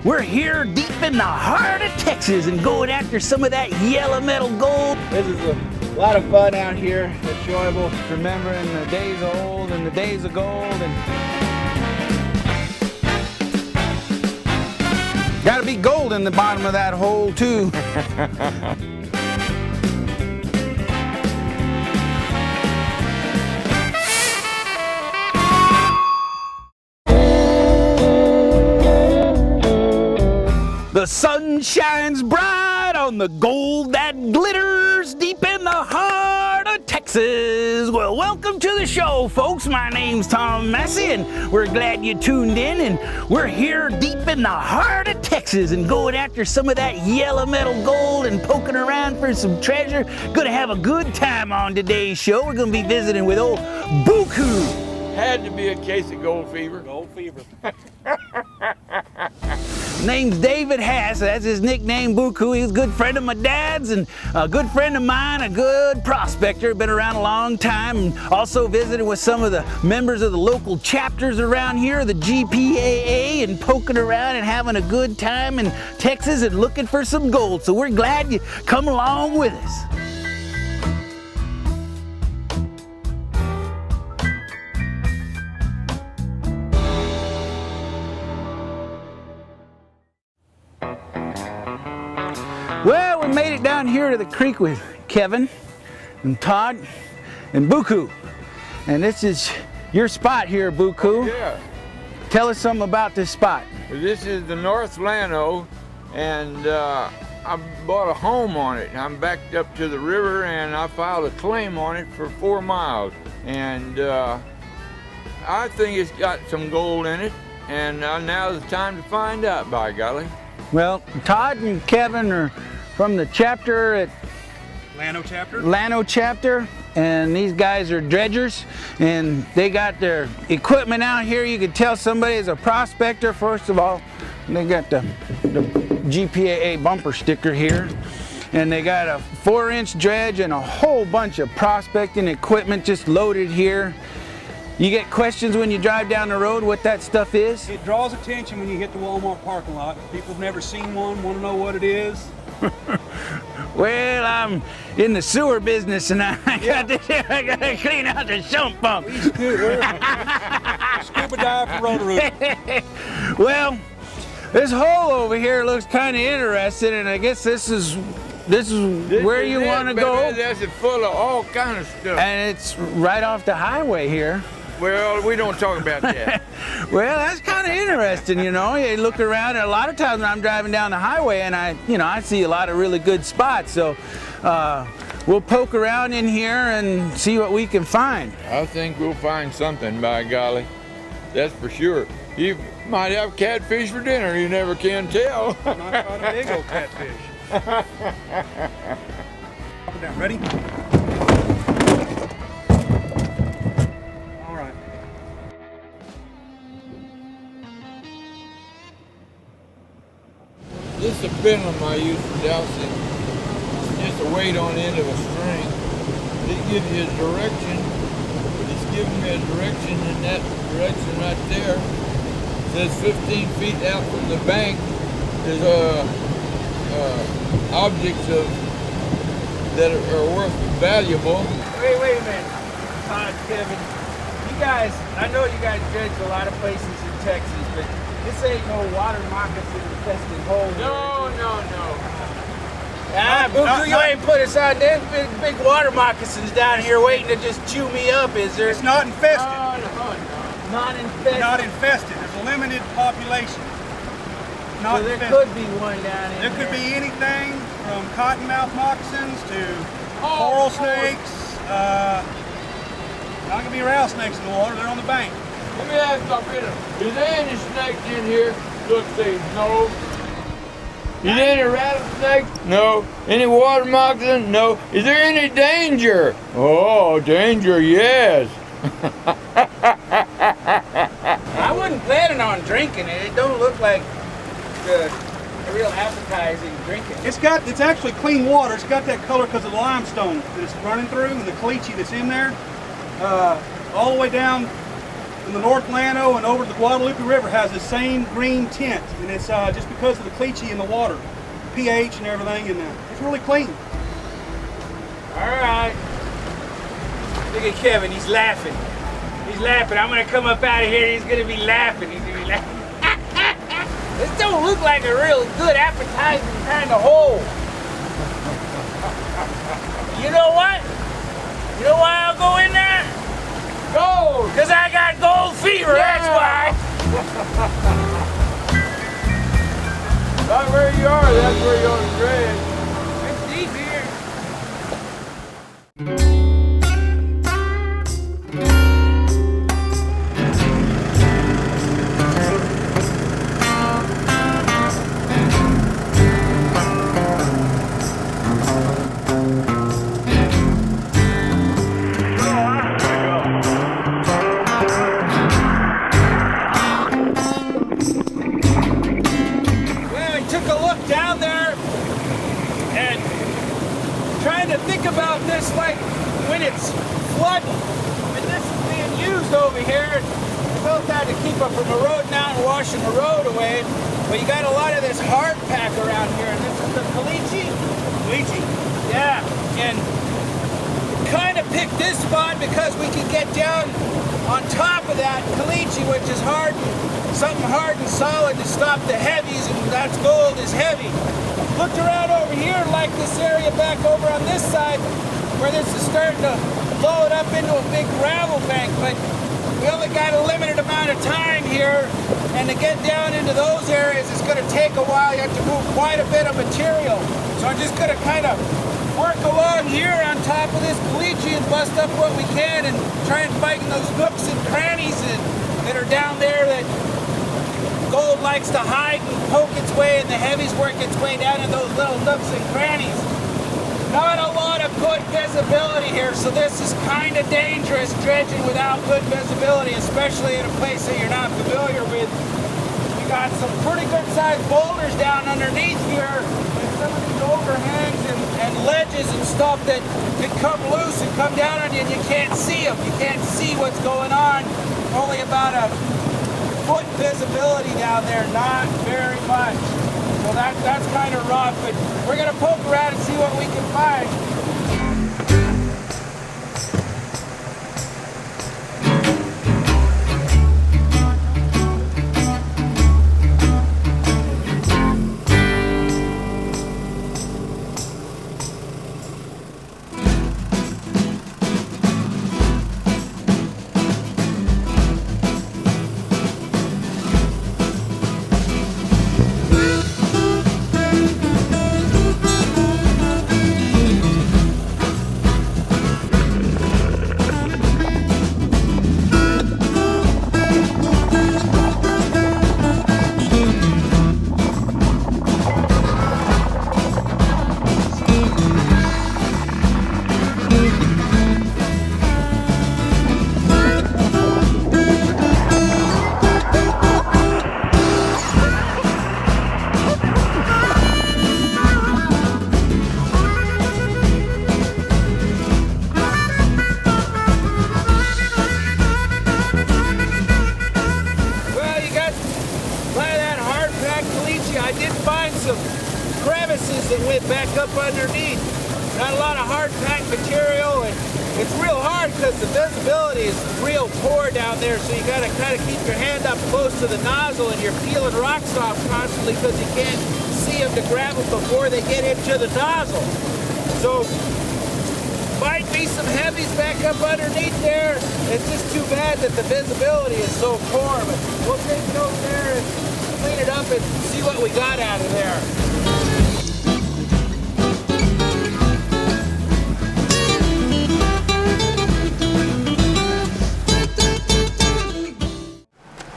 We're here deep in the heart of Texas and going after some of that yellow metal gold. This is a lot of fun out here. Enjoyable, remembering the days of old and the days of gold. And gotta be gold in the bottom of that hole too. The sun shines bright on the gold that glitters deep in the heart of Texas. Well, welcome to the show, folks. My name's Tom Massie, and we're glad you tuned in. And we're here deep in the heart of Texas and going after some of that yellow metal gold and poking around for some treasure. Gonna have a good time on today's show. We're gonna be visiting with old BooCoo. Had to be a case of gold fever. Gold fever. Name's David Hass, that's his nickname, BooCoo. He's a good friend of my dad's and a good friend of mine, a good prospector, been around a long time, and also visited with some of the members of the local chapters around here, the GPAA, and poking around and having a good time in Texas and looking for some gold. So we're glad you come along with us. Well, we made it down here to the creek with Kevin and Todd and BooCoo. And this is your spot here, BooCoo. Yeah. Tell us something about this spot. This is the North Llano, and I bought a home on it. I'm backed up to the river, and I filed a claim on it for 4 miles. And I think it's got some gold in it, and now's the time to find out, by golly. Well, Todd and Kevin are from the chapter at Llano chapter. And these guys are dredgers, and they got their equipment out here. You can tell somebody is a prospector. First of all, they got the GPAA bumper sticker here, and they got a 4-inch dredge and a whole bunch of prospecting equipment just loaded here. You get questions when you drive down the road what that stuff is? It draws attention when you hit the Walmart parking lot. People have never seen one, want to know what it is. Well, I'm in the sewer business, and I gotta clean out the sump pump. Scuba dive for Rotorooter. Well, this hole over here looks kind of interesting, and I guess this is where you want to go. That's full of all kind of stuff. And it's right off the highway here. Well, we don't talk about that. Well, that's kind of interesting, you know. You look around, and a lot of times when I'm driving down the highway, and I see a lot of really good spots. So we'll poke around in here and see what we can find. I think we'll find something, by golly. That's for sure. You might have catfish for dinner. You never can tell. Might find a big old catfish. Drop it down. Ready? All right. This is a pendulum I use for dowsing. It's just a weight on the end of a string. It gives you a direction. It's giving me a direction in that direction right there. It says 15 feet out from the bank. There's objects that are worth valuable. Wait a minute, Todd, Kevin. You guys, I know you guys dredge a lot of places in Texas, but this ain't no water moccasin infested hole. No. BooCoo, you ain't put us out there. Big water moccasins down here waiting to just chew me up, is there? It's not infested. No. Not infested. Not infested. There's a limited population. Not So there infested. could be one down in There could be anything from cottonmouth moccasins to coral snakes. Not gonna be rattlesnakes in the water. They're on the bank. Let me ask something. Is there any snakes in here? Look, say no. Is there any rattlesnakes? No. Any water moccasin? No. Is there any danger? Oh, danger, yes. I wasn't planning on drinking it. It don't look like a real appetizing drinking. It's actually clean water. It's got that color because of the limestone that it's running through and the caliche that's in there. All the way down in the North Llano and over to the Guadalupe River has the same green tint, and it's just because of the caliche in the water, pH and everything, and it's really clean. All right. Look at Kevin, he's laughing. He's laughing. I'm gonna come up out of here and he's gonna be laughing. He's gonna be laughing. This don't look like a real good appetizing kind of hole. You know what? You know why I'll go in there? Gold! Because I got gold fever, that's why. Not where you are, that's where you ought to dredge. It's deep here. Think about this like when it's flooding and this is being used over here. We built that to keep up from eroding out and washing the road away. But you got a lot of this hard pack around here, and this is the caliche. Caliche. Yeah, and kind of picked this spot because we could get down on top of that caliche, which is hard, something hard and solid to stop the heavies, and that's gold is heavy. Looked around over here, like this area back over on this side, where this is starting to load up into a big gravel bank, but we only got a limited amount of time here, and to get down into those areas, it's going to take a while. You have to move quite a bit of material. So I'm just going to kind of work along here on top of this caliche and bust up what we can and try and find those nooks and crannies that are down there that gold likes to hide and poke its way, and the heavies work its way down in those little nooks and crannies. Not a lot of good visibility here, so this is kind of dangerous dredging without good visibility, especially in a place that you're not familiar with. We got some pretty good sized boulders down underneath here, and some of these overhangs and ledges and stuff that could come loose and come down on you, and you can't see them. You can't see what's going on. Only about a foot visibility down there, not very much. So that's kind of rough, but we're gonna poke around and see what we can find. That went back up underneath. Not a lot of hard packed material, and it's real hard because the visibility is real poor down there, so you got to kind of keep your hand up close to the nozzle, and you're peeling rocks off constantly because you can't see them to grab them before they get into the nozzle. So might be some heavies back up underneath there. It's just too bad that the visibility is so poor, but we'll take it over there and clean it up and see what we got out of there.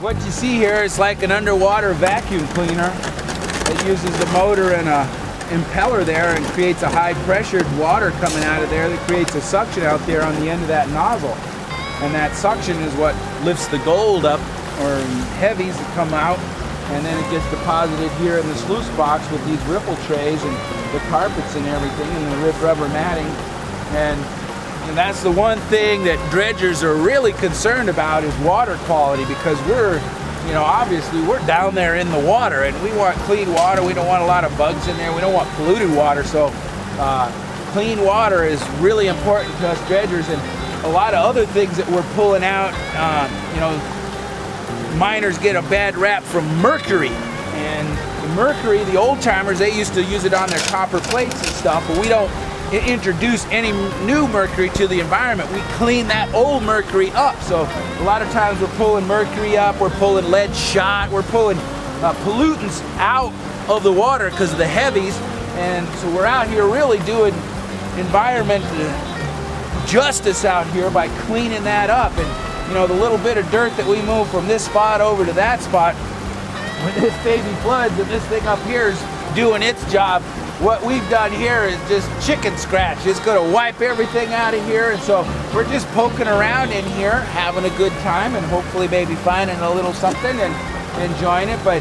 What you see here is like an underwater vacuum cleaner that uses the motor and a impeller there and creates a high pressured water coming out of there that creates a suction out there on the end of that nozzle. And that suction is what lifts the gold up, or heavies that come out, and then it gets deposited here in the sluice box with these ripple trays and the carpets and everything and the rubber matting. And And that's the one thing that dredgers are really concerned about is water quality, because we're, you know, obviously we're down there in the water and we want clean water. We don't want a lot of bugs in there. We don't want polluted water. So clean water is really important to us dredgers, and a lot of other things that we're pulling out. You know, miners get a bad rap from mercury, and the mercury, the old timers, they used to use it on their copper plates and stuff, but we don't introduce any new mercury to the environment. We clean that old mercury up. So a lot of times we're pulling mercury up, we're pulling lead shot, we're pulling pollutants out of the water because of the heavies. And so we're out here really doing environment justice out here by cleaning that up. And you know, the little bit of dirt that we move from this spot over to that spot, when this baby floods and this thing up here is doing its job, what we've done here is just chicken scratch. It's going to wipe everything out of here. And so we're just poking around in here, having a good time, and hopefully maybe finding a little something and enjoying it. But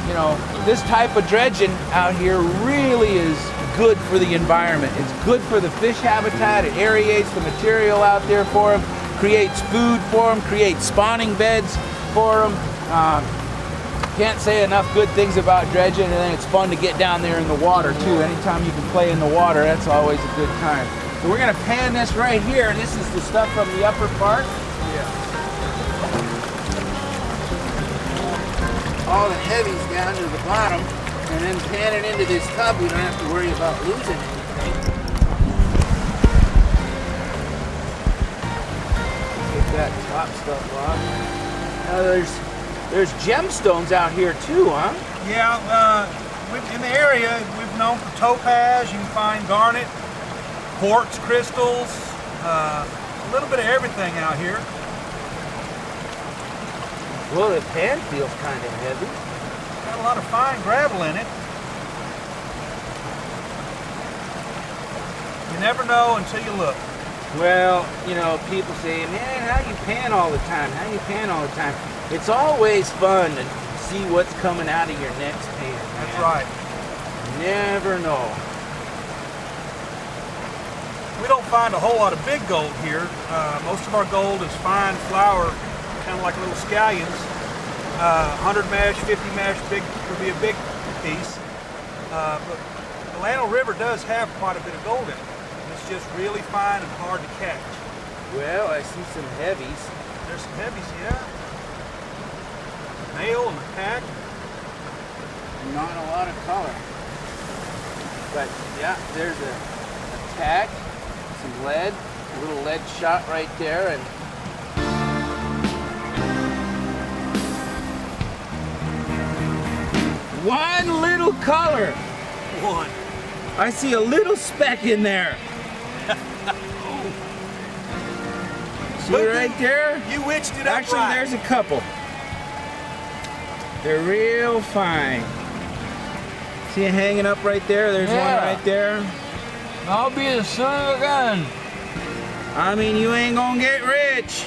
you know, this type of dredging out here really is good for the environment. It's good for the fish habitat. It aerates the material out there for them, creates food for them, creates spawning beds for them. Can't say enough good things about dredging, and then it's fun to get down there in the water too. Anytime you can play in the water, that's always a good time. So we're gonna pan this right here. This is the stuff from the upper part. All the heavies down to the bottom, and then pan it into this tub. We don't have to worry about losing anything. Get that top stuff off. Now there's gemstones out here too, huh? Yeah, in the area, we've known for topaz. You can find garnet, quartz crystals, a little bit of everything out here. Well, the pan feels kind of heavy. Got a lot of fine gravel in it. You never know until you look. Well, you know, people say, man, how you pan all the time? How you pan all the time? It's always fun to see what's coming out of your next pan. That's right. You never know. We don't find a whole lot of big gold here. Most of our gold is fine flour, kind of like little scallions. 100 mesh, 50 mesh, big would be a big piece. But the Llano River does have quite a bit of gold in it. It's just really fine and hard to catch. Well, I see some heavies. There's some heavies, yeah. Nail and the pack. Not a lot of color. But yeah, there's a tag, some lead, a little lead shot right there, and one little color. One. I see a little speck in there. See BooCoo, right there? You witched it up. Actually, right. there's a couple. They're real fine. See it hanging up right there? There's one right there. I'll be the son of a gun. I mean, you ain't gonna get rich.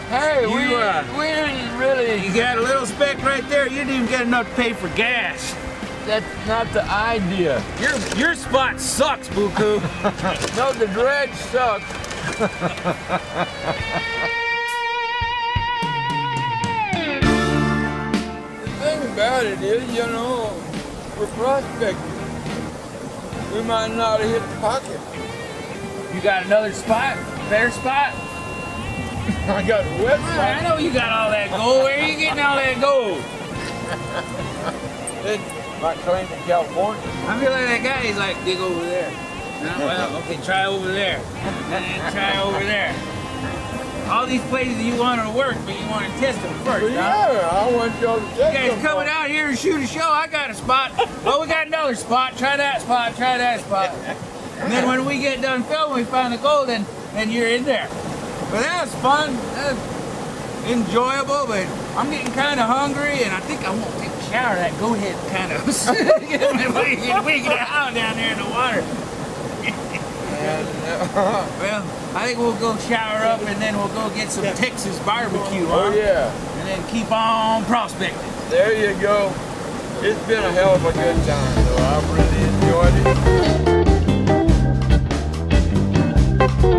Hey, You, we didn't really. You got a little speck right there. You didn't even get enough to pay for gas. That's not the idea. Your spot sucks, BooCoo. No, the dredge sucks. The thing about it is, you know, we're prospectors. We might not have hit the pocket. You got another spot? Better spot? I got a wet I know you got all that gold. Where are you getting all that gold? My claim to California. I feel like that guy, he's like, dig over there. No, well, okay, try over there. And try over there. All these places you want to work, but you want to test them first, Well, yeah, I want y'all to You check guys them coming first. out here to shoot a show, I got a spot. Well, we got another spot. Try that spot, try that spot. And then when we get done filming, we find the gold, and you're in there. But that was fun. That was enjoyable, but I'm getting kind of hungry, and I think I'm going to take a shower. That go ahead kind of wigging out down there in the water. Well, I think we'll go shower up, and then we'll go get some Texas barbecue, huh? Oh, yeah. And then keep on prospecting. There you go. It's been a hell of a good time, though. I've really enjoyed it. What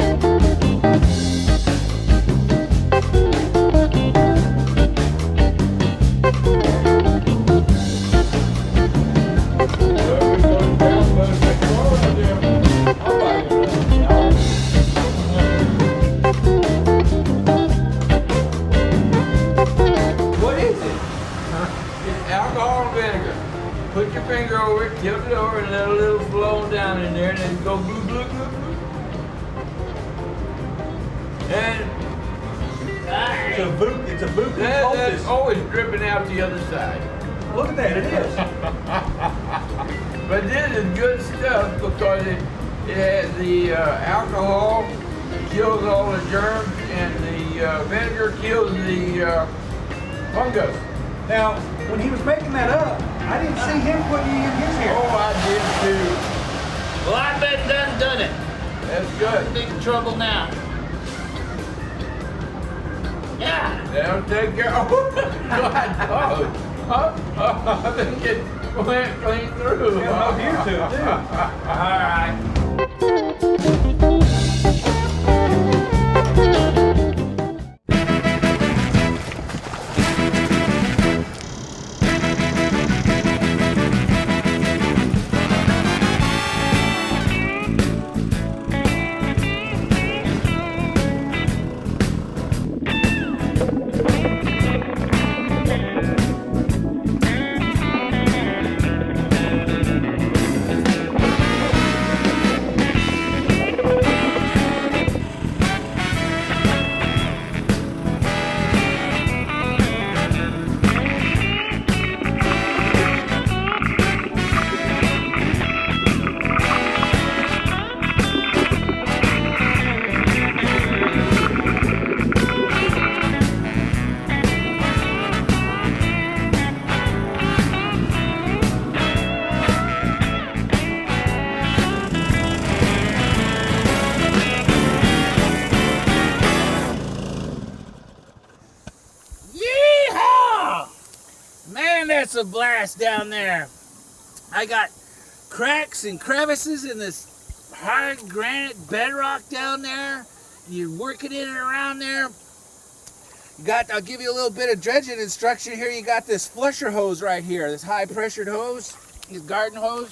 is it? It's alcohol and vinegar. Put your finger over it, tilt it over, and let a little flow down in there, and then go glue, glue, glue, glue. And It's a BooCoo that's poultice. always dripping out the other side. Look at that, it is. But this is good stuff because it has the alcohol, kills all the germs, and the vinegar kills the fungus. Now, when he was making that up, I didn't see him putting any in his hair. Oh, I did too. Well, I've been done it. That's good. Big trouble now. Yeah. That'll take care of I think it went clean through. Yeah, no view to it, too. All right. That's a blast down there. I got cracks and crevices in this hard granite bedrock down there. You're working in and around there. I'll give you a little bit of dredging instruction here. You got this flusher hose right here, this high pressured hose, this garden hose.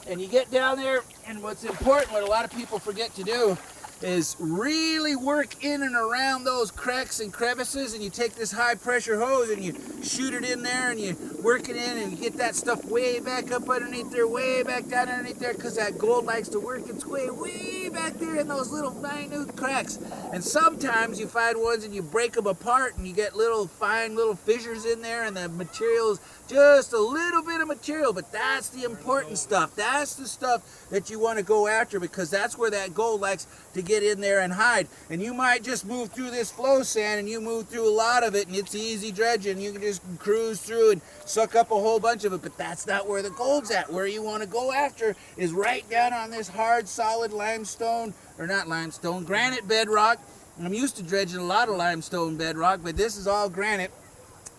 And you get down there, and what's important, what a lot of people forget to do, is really work in and around those cracks and crevices, and you take this high pressure hose and you shoot it in there and you work it in and you get that stuff way back up underneath there, way back down underneath there, because that gold likes to work its way back there in those little minute cracks. And sometimes you find ones and you break them apart and you get little fine little fissures in there, and the material is just a little bit of material, but that's the important stuff. That's the stuff that you want to go after, because that's where that gold likes to get in there and hide. And you might just move through this flow sand and you move through a lot of it and it's easy dredging. You can just cruise through and suck up a whole bunch of it, but that's not where the gold's at. Where you want to go after is right down on this hard, solid limestone, or not limestone, granite bedrock. And I'm used to dredging a lot of limestone bedrock, but this is all granite.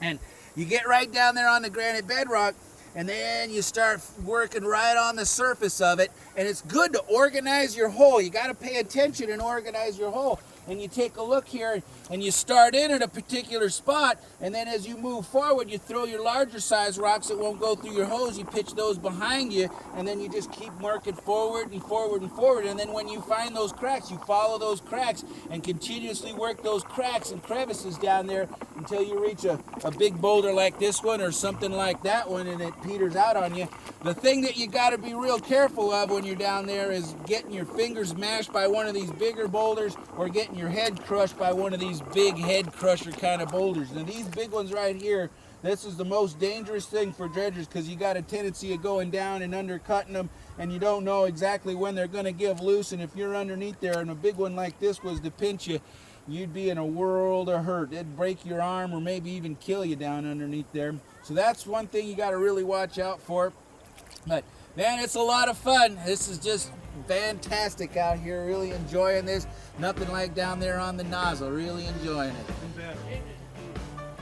And you get right down there on the granite bedrock, and then you start working right on the surface of it. And it's good to organize your hole. You got to pay attention and organize your hole. And you take a look here and you start in at a particular spot, and then as you move forward you throw your larger size rocks that won't go through your hose. You pitch those behind you, and then you just keep working forward and forward and forward. And then when you find those cracks, you follow those cracks and continuously work those cracks and crevices down there until you reach a big boulder like this one or something like that one, and it peters out on you. The thing that you got to be real careful of when you're down there is getting your fingers mashed by one of these bigger boulders, or getting your head crushed by one of these big head crusher kind of boulders. Now these big ones right here, this is the most dangerous thing for dredgers, because you got a tendency of going down and undercutting them, and you don't know exactly when they're going to give loose. And if you're underneath there and a big one like this was to pinch you, you'd be in a world of hurt. It'd break your arm or maybe even kill you down underneath there. So that's one thing you got to really watch out for. But man, it's a lot of fun. This is just fantastic out here. Really enjoying this. Nothing like down there on the nozzle. Really enjoying it.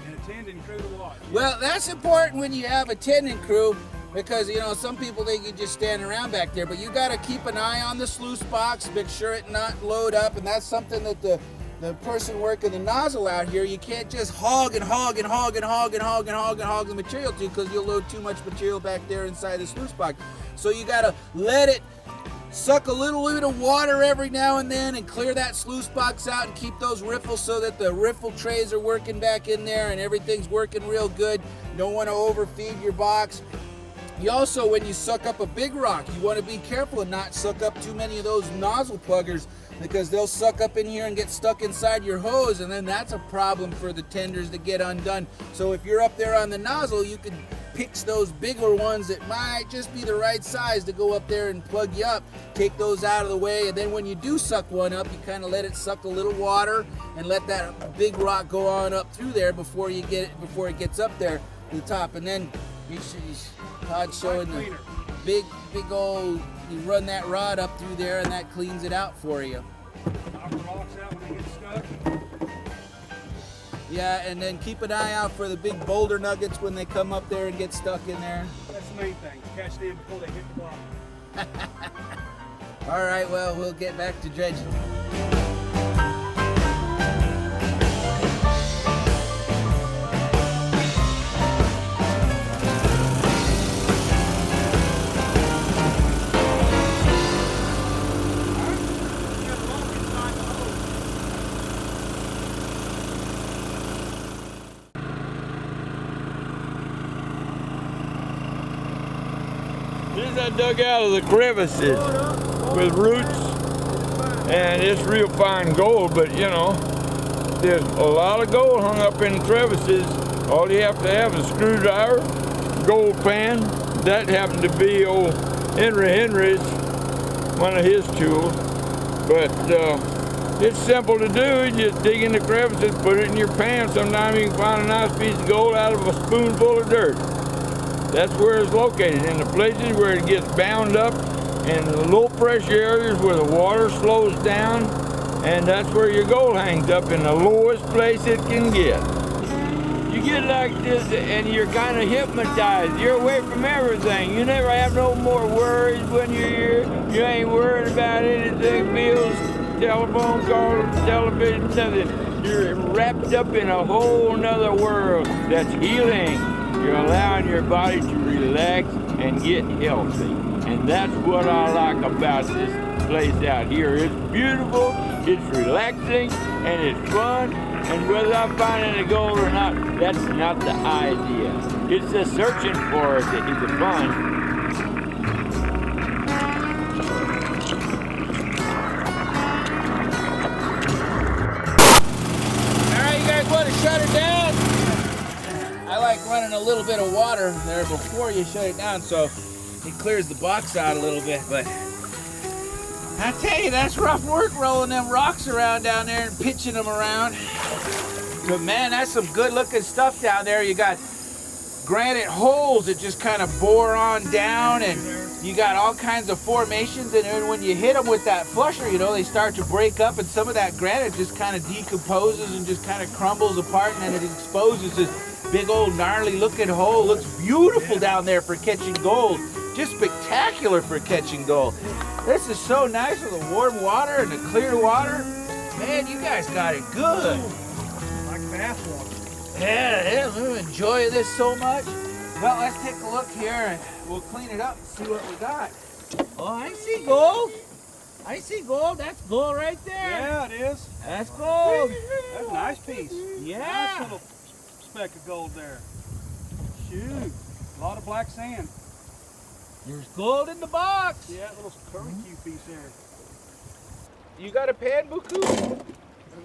And a tendon crew to watch. Well, that's important when you have a tendon crew. Because, you know, some people, they can just stand around back there, but you got to keep an eye on the sluice box, make sure it not load up, and that's something that the person working the nozzle out here, you can't just hog the material to, because you'll load too much material back there inside the sluice box. So you got to let it suck a little bit of water every now and then and clear that sluice box out and keep those riffles so that the riffle trays are working back in there and everything's working real good. You don't want to overfeed your box. You also, when you suck up a big rock, you want to be careful and not suck up too many of those nozzle pluggers, because they'll suck up in here and get stuck inside your hose, and then that's a problem for the tenders that get undone. So if you're up there on the nozzle, you can pick those bigger ones that might just be the right size to go up there and plug you up. Take those out of the way, and then when you do suck one up, you kind of let it suck a little water and let that big rock go on up through there before it gets up there to the top. And then Todd's showing the big old, you run that rod up through there and that cleans it out for you. Knock the rocks out when they get stuck. Yeah, and then keep an eye out for the big boulder nuggets when they come up there and get stuck in there. That's the main thing. Catch them before they hit the bottom. All right, well, we'll get back to dredging. These I dug out of the crevices with roots, and it's real fine gold, but you know, there's a lot of gold hung up in the crevices. All you have to have is a screwdriver, gold pan. That happened to be old Henry's, one of his tools. But it's simple to do. You just dig in the crevices, put it in your pan. Sometimes you can find a nice piece of gold out of a spoonful of dirt. That's where it's located, in the places where it gets bound up, in the low pressure areas where the water slows down, and that's where your gold hangs up, in the lowest place it can get. You get like this and you're kind of hypnotized. You're away from everything. You never have no more worries when you're here. You ain't worried about anything, bills, telephone calls, television, nothing. You're wrapped up in a whole nother world that's healing. You're allowing your body to relax and get healthy. And that's what I like about this place out here. It's beautiful, it's relaxing, and it's fun. And whether I find any gold or not, that's not the idea. It's the searching for it that is the fun. All right, you guys want to shut it down? I like running a little bit of water there before you shut it down, so it clears the box out a little bit. But I tell you, that's rough work rolling them rocks around down there and pitching them around. But man, that's some good looking stuff down there. You got granite holes that just kind of bore on down, and you got all kinds of formations, and then when you hit them with that flusher, you know, they start to break up, and some of that granite just kind of decomposes and just kind of crumbles apart, and then it exposes this big old gnarly looking hole. Looks beautiful down there for catching gold. Just spectacular for catching gold. This is so nice with the warm water and the clear water. Man, you guys got it good. Like bath water. Yeah, we enjoy this so much. Well, let's take a look here and we'll clean it up and see what we got. Oh, I see gold. I see gold. That's gold right there. Yeah, it is. That's gold. That's a nice piece. Yeah. Nice little speck of gold there. Shoot. A lot of black sand. There's gold in the box. Yeah, that little curlicue piece there. You got a pan, BooCoo?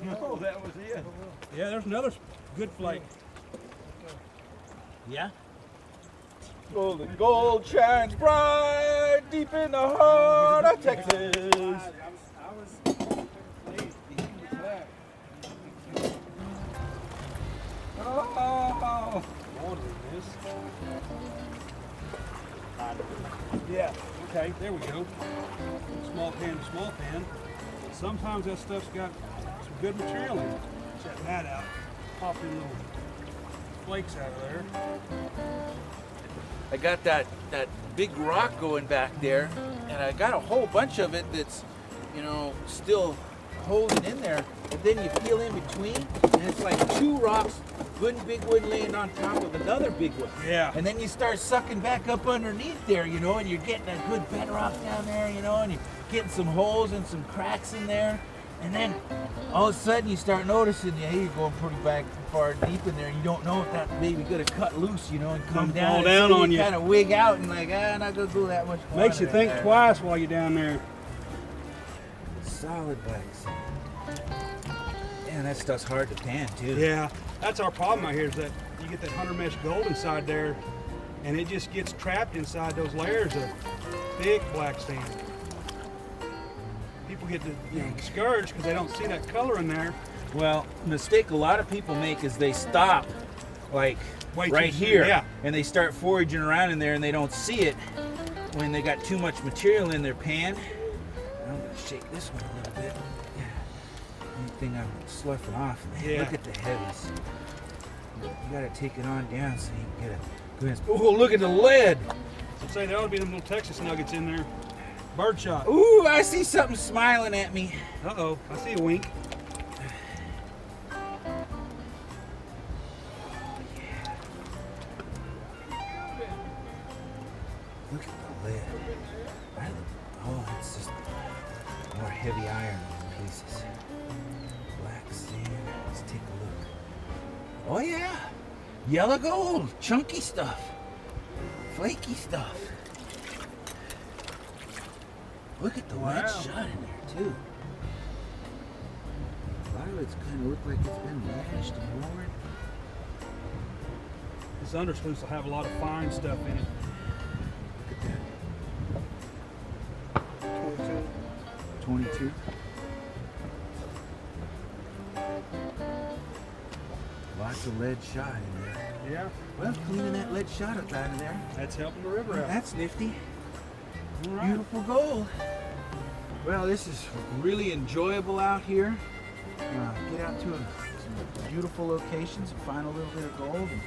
No, that was it. Yeah, there's another good flake. Yeah. Golden gold shines bright deep in the heart of Texas. Oh. Yeah, okay, there we go. Small pan to small pan. Sometimes that stuff's got some good material in it. Check that out. Pop in little flakes out of there. I got that big rock going back there, and I got a whole bunch of it that's, you know, still holding in there. But then you feel in between, and it's like two rocks, one big one laying on top of another big one. Yeah. And then you start sucking back up underneath there, you know, and you're getting a good bedrock down there, you know, and you're getting some holes and some cracks in there. And then all of a sudden you start noticing, hey, you're going pretty back far deep in there. You don't know if that baby gonna cut loose, you know, and come down. Fall down on you. Kind of wig out and like, I'm not gonna go that much. Makes you think twice while you're down there. Solid black sand. Man, that stuff's hard to pan too. Yeah, that's our problem out here is that you get that 100 mesh gold inside there, and it just gets trapped inside those layers of thick black sand. People get discouraged because they don't see that color in there. Well, the mistake a lot of people make is they stop, like Way right too soon, here, yeah. and they start foraging around in there, and they don't see it when they got too much material in their pan. I'm gonna shake this one a little bit. Anything I'm sloughing off. Man, Yeah. look at the heavies. You gotta take it on down so you can get a good. Oh, look at the lead. So say there ought to be them little Texas nuggets in there. Birdshot. Ooh, I see something smiling at me. Uh-oh, I see a wink. Look at the lead. Oh, it's just more heavy iron pieces. Black sand. Let's take a look. Oh yeah, yellow gold, chunky stuff, flaky stuff. Look at the lead shot in there too. A lot of it's kind of look like it's been lashed and lowered. This undersluice will have a lot of fine stuff in it. Look at that. 22. Lots of lead shot in there. Yeah, Well, cleaning that lead shot up out of there. that's helping the river out. That's nifty. All right. Beautiful gold. Well, this is really enjoyable out here. Get out to some beautiful locations and find a little bit of gold. And,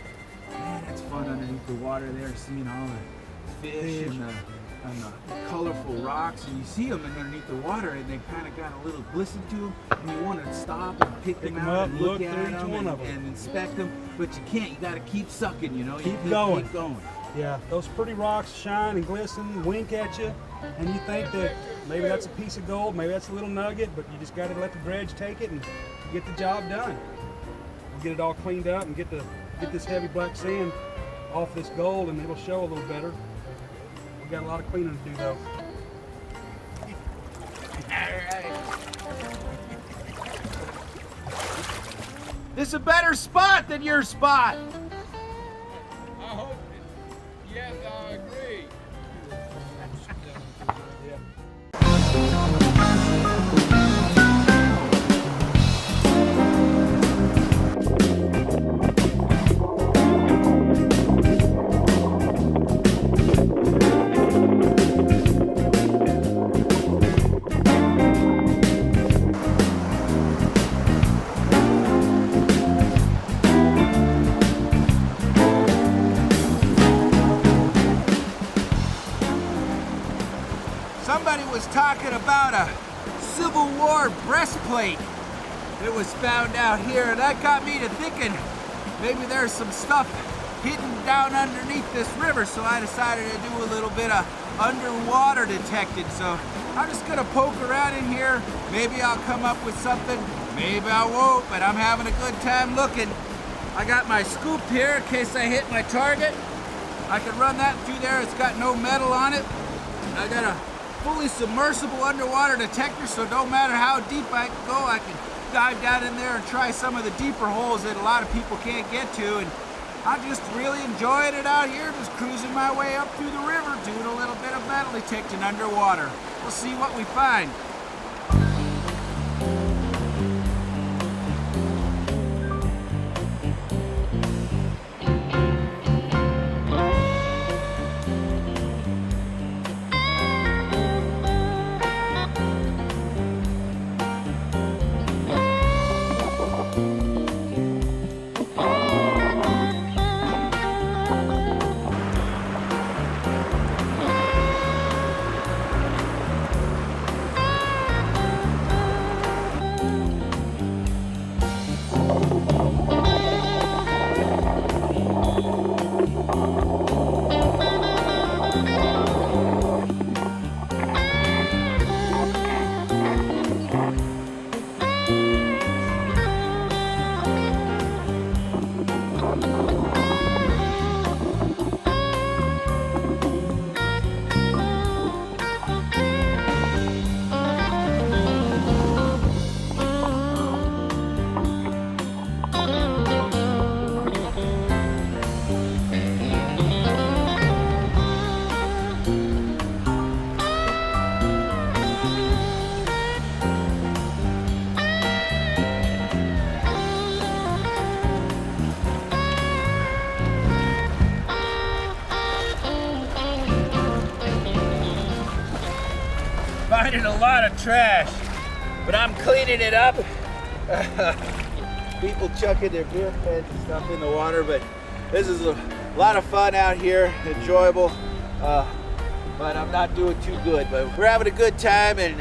man, that's fun underneath the water there, seeing all the fish and the colorful rocks. And you see them underneath the water, and they kind of got a little glisten to them. And you want to stop and pick them out up, and look look through at each them one of them. and inspect them. But you can't. You got to keep sucking. You know. Keep You going. Keep going. Yeah, those pretty rocks shine and glisten, wink at you, and you think that maybe that's a piece of gold, maybe that's a little nugget, but you just got to let the dredge take it and get the job done. We'll get it all cleaned up and get this heavy black sand off this gold, and it'll show a little better. We got a lot of cleaning to do though. This is a better spot than your spot. I hope it, yes, I agree. Somebody was talking about a Civil War breastplate that was found out here, and that got me to thinking maybe there's some stuff hidden down underneath this river, so I decided to do a little bit of underwater detecting. So I'm just gonna poke around in here. Maybe I'll come up with something, maybe I won't, but I'm having a good time looking. I got my scoop here in case I hit my target. I can run that through there, it's got no metal on it. I got a fully submersible underwater detector, so no matter how deep I go, I can dive down in there and try some of the deeper holes that a lot of people can't get to. And I'm just really enjoying it out here, just cruising my way up through the river, doing a little bit of metal detecting underwater. We'll see what we find. finding a lot of trash, but I'm cleaning it up. People chucking their beer cans and stuff in the water, but this is a lot of fun out here, enjoyable. But I'm not doing too good, but we're having a good time, and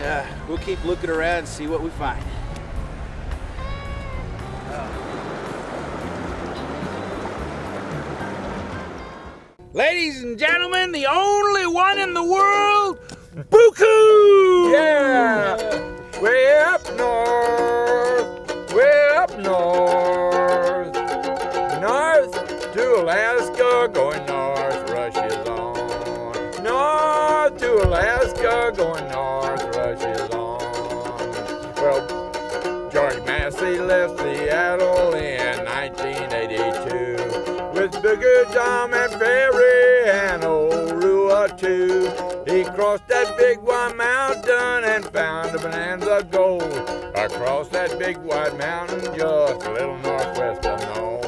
we'll keep looking around and see what we find. Ladies and gentlemen, the only one in the world, BooCoo! Yeah! Way up north, way up north. North to Alaska, going north, rush is on. North to Alaska, going north, rush is on. Well, George Massie left Seattle in 1982 with BooCoo, Tom, and Perry, and old Rua too. He crossed that big white mountain and found a bonanza gold. Across that big white mountain, just a little northwest of Nome.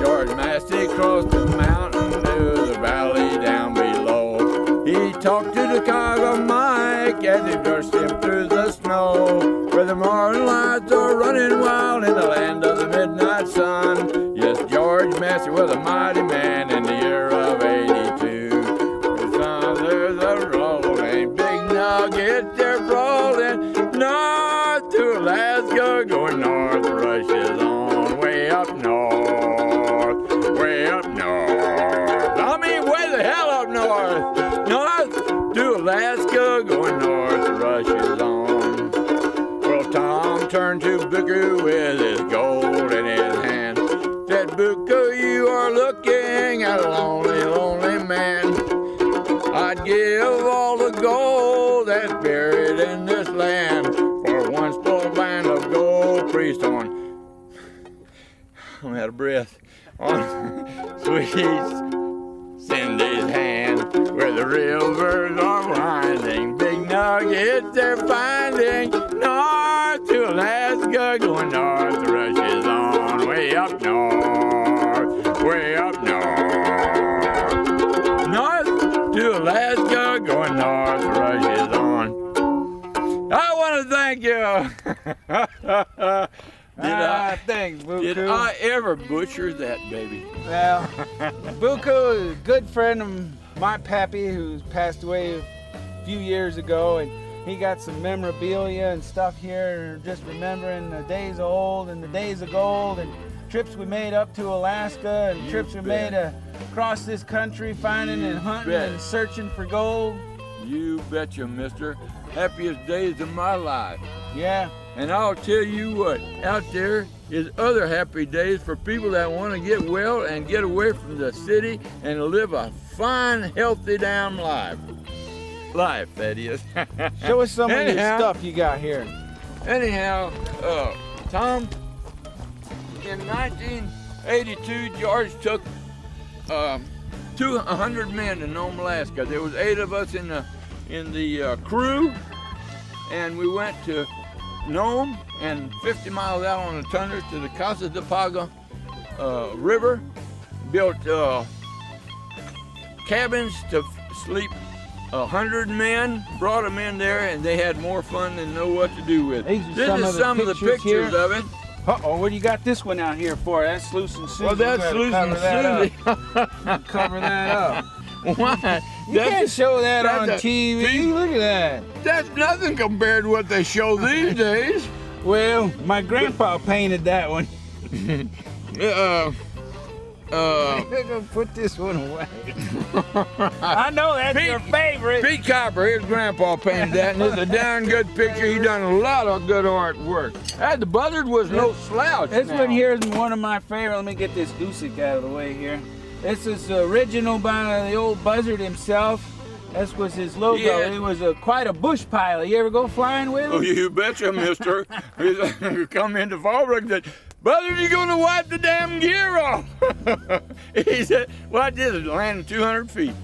George Massie crossed the mountain to the valley down below. He talked to the Chicago Mike as he brushed him through the snow, where the morning lights are running wild in the land of the midnight sun. Yes, George Massie was a mighty man in the year of 82. There's a rolling big nugget, they're rolling north to Alaska, going north, rushes on, way up north, way up north. I mean, way the hell up north, north to Alaska, going north, rushes on. Well, Tom turned to BooCoo with his gold in his hand. Said, BooCoo, you are looking at a lonely, lonely man. I'd give all the gold that's buried in this land for one small band of gold priests on, I'm out of breath, on sweet Cindy's hand, where the rivers are winding, big nuggets they're finding, north to Alaska, going north, the rush is on, way up north, way up north, north to Alaska, going north, the rush is on. I want to thank you. Thanks, BooCoo. Did I ever butcher that baby? Well, BooCoo is a good friend of my pappy who's passed away a few years ago, and he got some memorabilia and stuff here, just remembering the days of old and the days of gold and trips we made up to Alaska and trips we made across this country finding and hunting and searching for gold. You betcha, mister. Happiest days of my life. Yeah. And I'll tell you what, out there is other happy days for people that want to get well and get away from the city and live a fine, healthy, damn life. Life, that is. Show us some of your stuff you got here. Anyhow, Tom, in 1982, George took 200 men to Nome, Alaska. There was 8 of us in the crew, and we went to Nome and 50 miles out on the tundra to the Casa de Paga River, built cabins to sleep 100 men, brought them in there, and they had more fun than know what to do with. This is some of the pictures of it. Uh-oh, what do you got this one out here for? That's Loose and Susie. Well, that's Loose and Susie. Cover that up. Why? You can't show that on TV. Look at that. That's nothing compared to what they show these days. Well, my grandpa painted that one. I'm gonna put this one away. I know that's your favorite. Pete Copper, his grandpa painted that, and it's a darn good picture. He done a lot of good artwork. The buzzard was no slouch. This one here is one of my favorite. Let me get this goosick out of the way here. This is original by the old buzzard himself. This was his logo. Yeah. He was quite a bush pilot. You ever go flying with him? Oh, you betcha, mister. He come into Fallbrook and said, "Buzzard, you gonna wipe the damn gear off?" He said, "Well, I did it, landed 200 feet."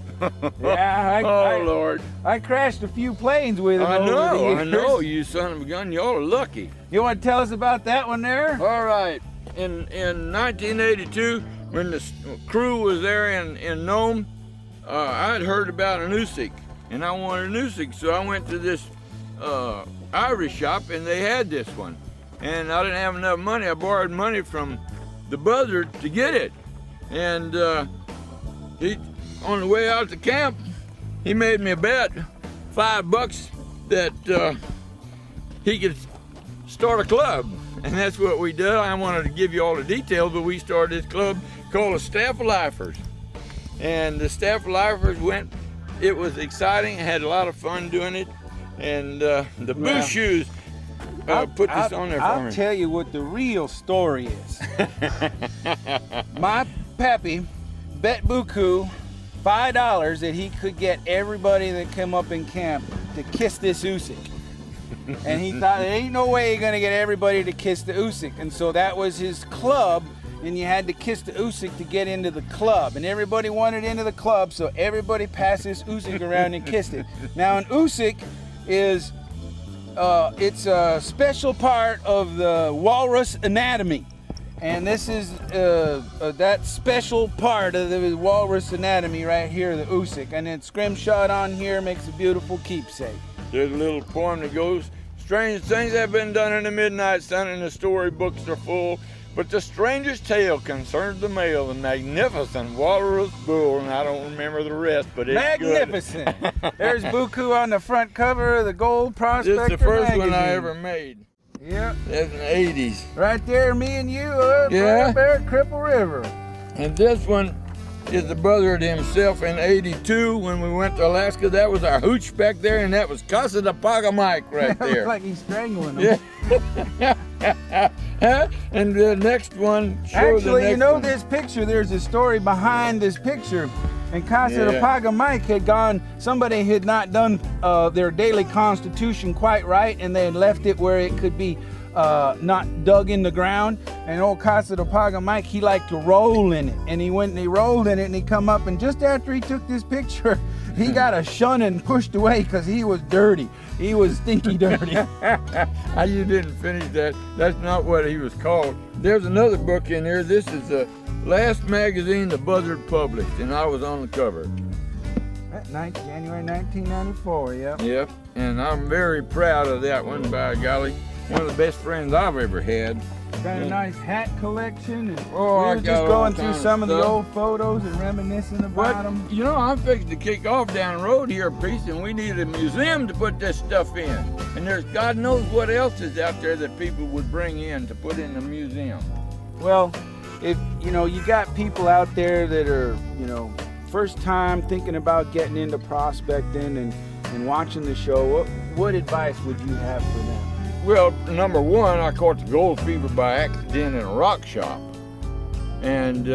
Yeah, Lord. I crashed a few planes with him. I over the know, years. you son of a gun, you're lucky. You want to tell us about that one there? All right, in 1982, when the crew was there in Nome, I had heard about a Noosig, and I wanted a Noosig, so I went to this ivory shop, and they had this one. And I didn't have enough money. I borrowed money from the buzzard to get it. And he, on the way out to camp, he made me a bet, $5, that he could start a club. And that's what we did. I wanted to give you all the details, but we started this club called the Staff of Lifers. And the Staff of Lifers went, it was exciting, had a lot of fun doing it. And the Boo Shoes put this on there for me. I'll tell you what the real story is. My pappy bet BooCoo $5 that he could get everybody that came up in camp to kiss this Usyk. And he thought, there ain't no way you're gonna get everybody to kiss the Usyk. And so that was his club, and you had to kiss the Usyk to get into the club. And everybody wanted into the club, so everybody passed this Usyk around and kissed it. Now an Usyk is, it's a special part of the walrus anatomy. And this is that special part of the walrus anatomy right here, the Usyk. And then scrimshot on here makes a beautiful keepsake. There's a little poem that goes, strange things have been done in the midnight sun and the storybooks are full, but the strangest tale concerns the male, the magnificent walrus bull, and I don't remember the rest, but it's magnificent. Good. There's BooCoo on the front cover of the Gold Prospector magazine. It's the first magazine. one I ever made. Yep. That's in the 80s. Right there, me and you up right there at Cripple River. And this one is the brother himself in 82 when we went to Alaska. That was our hooch back there, and that was Casa de Paga Mike right there. Looks like he's strangling him. Yeah. And the next one actually, you know, this picture, there's a story behind this picture. And Casa de Paga Mike had gone, somebody had not done their daily constitution quite right, and they had left it where it could be not dug in the ground. And old Casa de Paga Mike, he liked to roll in it. And he went and he rolled in it, and he come up, and just after he took this picture, he got a shun and pushed away because he was dirty. He was stinky dirty. You didn't finish that. That's not what he was called. There's another book in here. This is the last magazine the Buzzard published, and I was on the cover. January 1994, yep. Yep, and I'm very proud of that one, by golly. One of the best friends I've ever had. Got a nice hat collection. And oh, we I were got just going through some of the stuff. old photos and reminiscing about them. You know, I'm fixing to kick off down the road here a piece, and we need a museum to put this stuff in. And there's God knows what else is out there that people would bring in to put in a museum. Well, if you know, you got people out there that are, you know, first time thinking about getting into prospecting and watching the show, what advice would you have for them? Well, number one, I caught the gold fever by accident in a rock shop, and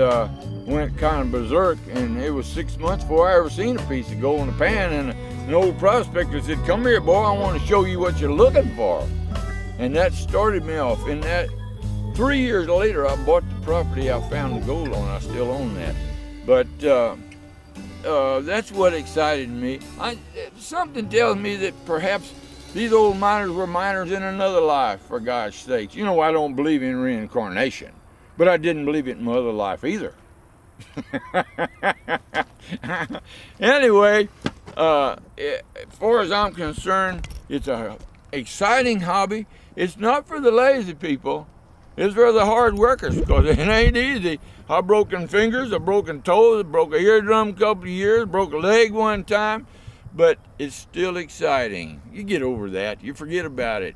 went kind of berserk, and it was 6 months before I ever seen a piece of gold in a pan, and an old prospector said, come here, boy, I want to show you what you're looking for. And that started me off. And that 3 years later, I bought the property I found the gold on. I still own that. But that's what excited me. Something tells me that perhaps these old miners were miners in another life, for God's sakes. You know, I don't believe in reincarnation, but I didn't believe it in my other life either. Anyway, as far as I'm concerned, it's an exciting hobby. It's not for the lazy people. It's for the hard workers, because it ain't easy. I've broken fingers, I've broken toes, I broke a eardrum a couple of years, broke a leg one time, but it's still exciting. You get over that, you forget about it,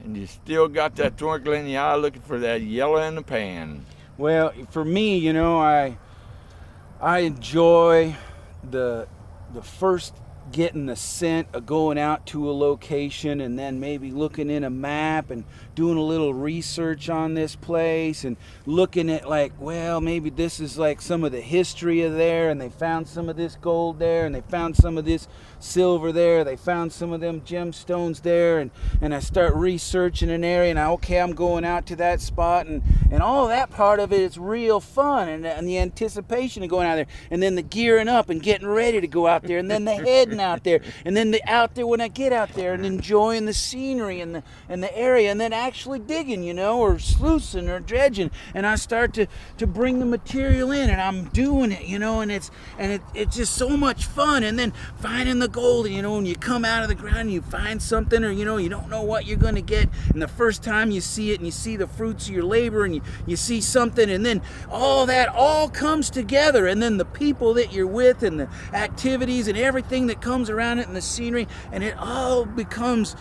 and you still got that twinkle in the eye looking for that yellow in the pan. Well, for me, you know, I enjoy the first getting the scent of going out to a location, and then maybe looking in a map and doing a little research on this place and looking at, like, well, maybe this is like some of the history of there, and they found some of this gold there, and they found some of this silver there, they found some of them gemstones there, and I start researching an area, and I'm going out to that spot, and all that part of it is real fun, and the anticipation of going out there, and then the gearing up and getting ready to go out there, and then the heading out there, and then out there when I get out there and enjoying the scenery and the area, and then actually digging, you know, or sluicing or dredging, and I start to bring the material in, and I'm doing it, you know, and it's just so much fun. And then finding the gold, you know, when you come out of the ground and you find something, or you know, you don't know what you're going to get, and the first time you see it and you see the fruits of your labor, and you see something, and then all that all comes together, and then the people that you're with and the activities and everything that comes around it and the scenery, and it all becomes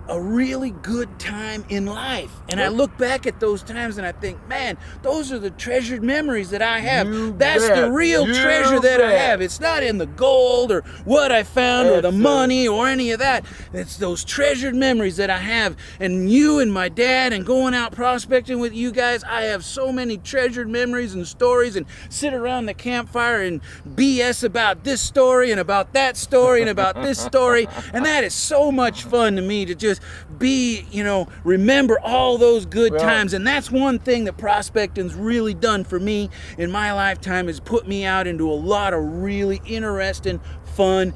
a really good time in life. And I look back at those times and I think, man, those are the treasured memories that I have. That's the real treasure that I have. It's not in the gold or what I found or the money or any of that. It's those treasured memories that I have. And you and my dad and going out prospecting with you guys, I have so many treasured memories and stories, and sit around the campfire and BS about this story and about that story and about this story. And that is so much fun to me, to just be, you know, remember all those good times. And that's one thing that prospecting's really done for me in my lifetime, is put me out into a lot of really interesting, fun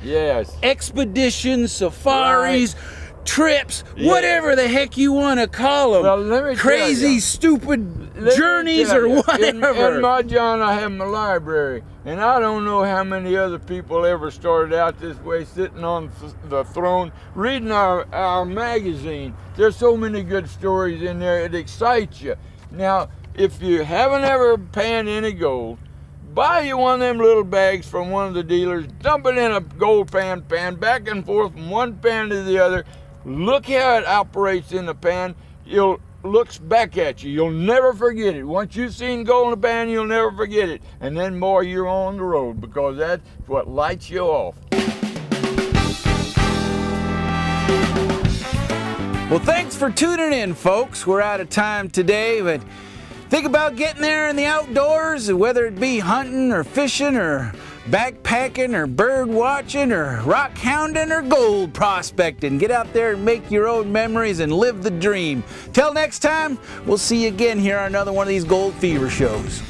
expeditions, safaris, trips, whatever the heck you want to call them. Well, let me crazy, stupid journeys or whatever. In my John, I have my library, and I don't know how many other people ever started out this way, sitting on the throne, reading our magazine. There's so many good stories in there. It excites you. Now, if you haven't ever panned any gold, buy you one of them little bags from one of the dealers, dump it in a gold pan back and forth from one pan to the other. Look how it operates in the pan. It looks back at you. You'll never forget it. Once you've seen gold in the pan, you'll never forget it. And then, boy, you're on the road, because that's what lights you off. Well, thanks for tuning in, folks. We're out of time today, but think about getting there in the outdoors, whether it be hunting or fishing or backpacking or bird watching or rock hounding or gold prospecting. Get out there and make your own memories and live the dream. Till next time, we'll see you again here on another one of these Gold Fever shows.